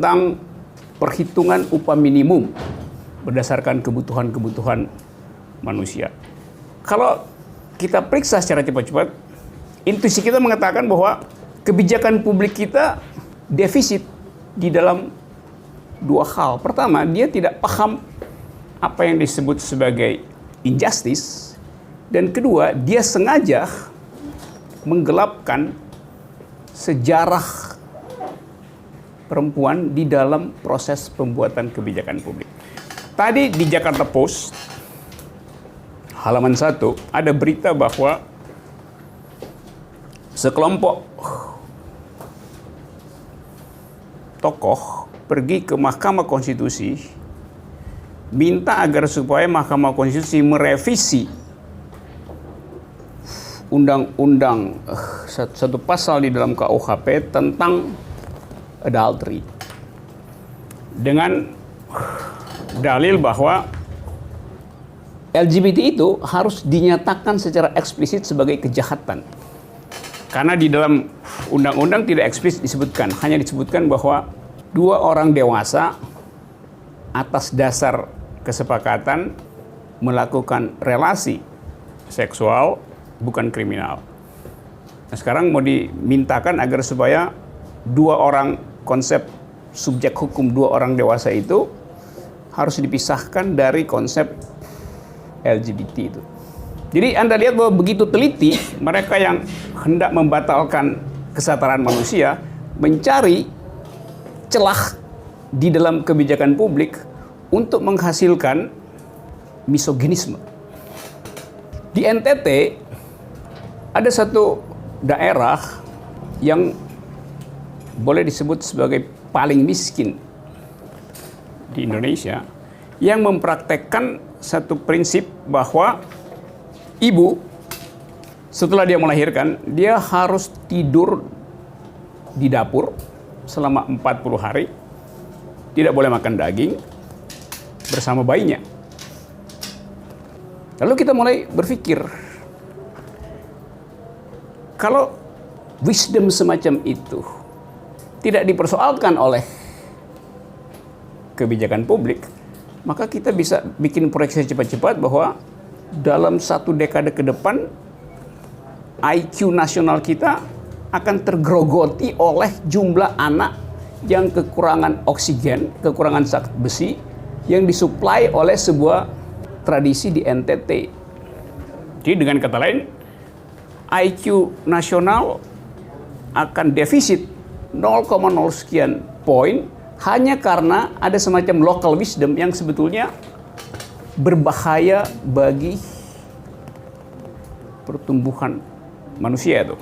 tentang perhitungan upah minimum berdasarkan kebutuhan-kebutuhan manusia. Kalau kita periksa secara cepat-cepat, intuisi kita mengatakan bahwa kebijakan publik kita defisit di dalam dua hal. Pertama, dia tidak paham apa yang disebut sebagai injustice, dan kedua, dia sengaja menggelapkan sejarah perempuan di dalam proses pembuatan kebijakan publik. Tadi di Jakarta Post, halaman 1, ada berita bahwa sekelompok tokoh pergi ke Mahkamah Konstitusi minta agar supaya Mahkamah Konstitusi merevisi undang-undang satu pasal di dalam KUHP tentang adultery dengan dalil bahwa LGBT itu harus dinyatakan secara eksplisit sebagai kejahatan. Karena di dalam undang-undang tidak eksplisit disebutkan, hanya disebutkan bahwa dua orang dewasa atas dasar kesepakatan melakukan relasi seksual bukan kriminal. Nah, sekarang mau dimintakan agar supaya dua orang, konsep subjek hukum dua orang dewasa itu harus dipisahkan dari konsep LGBT itu. Jadi Anda lihat bahwa begitu teliti mereka yang hendak membatalkan kesetaraan manusia mencari celah di dalam kebijakan publik untuk menghasilkan misoginisme. Di NTT ada satu daerah yang boleh disebut sebagai paling miskin di Indonesia, yang mempraktekkan satu prinsip bahwa ibu setelah dia melahirkan, dia harus tidur di dapur selama 40 hari, tidak boleh makan daging bersama bayinya. Lalu kita mulai berpikir, kalau wisdom semacam itu tidak dipersoalkan oleh kebijakan publik, maka kita bisa bikin proyeksi cepat-cepat bahwa dalam satu dekade ke depan IQ nasional kita akan tergerogoti oleh jumlah anak yang kekurangan oksigen, kekurangan zat besi yang disuplai oleh sebuah tradisi di NTT. Jadi dengan kata lain, IQ nasional akan defisit 0,0 sekian poin hanya karena ada semacam local wisdom yang sebetulnya berbahaya bagi pertumbuhan manusia itu.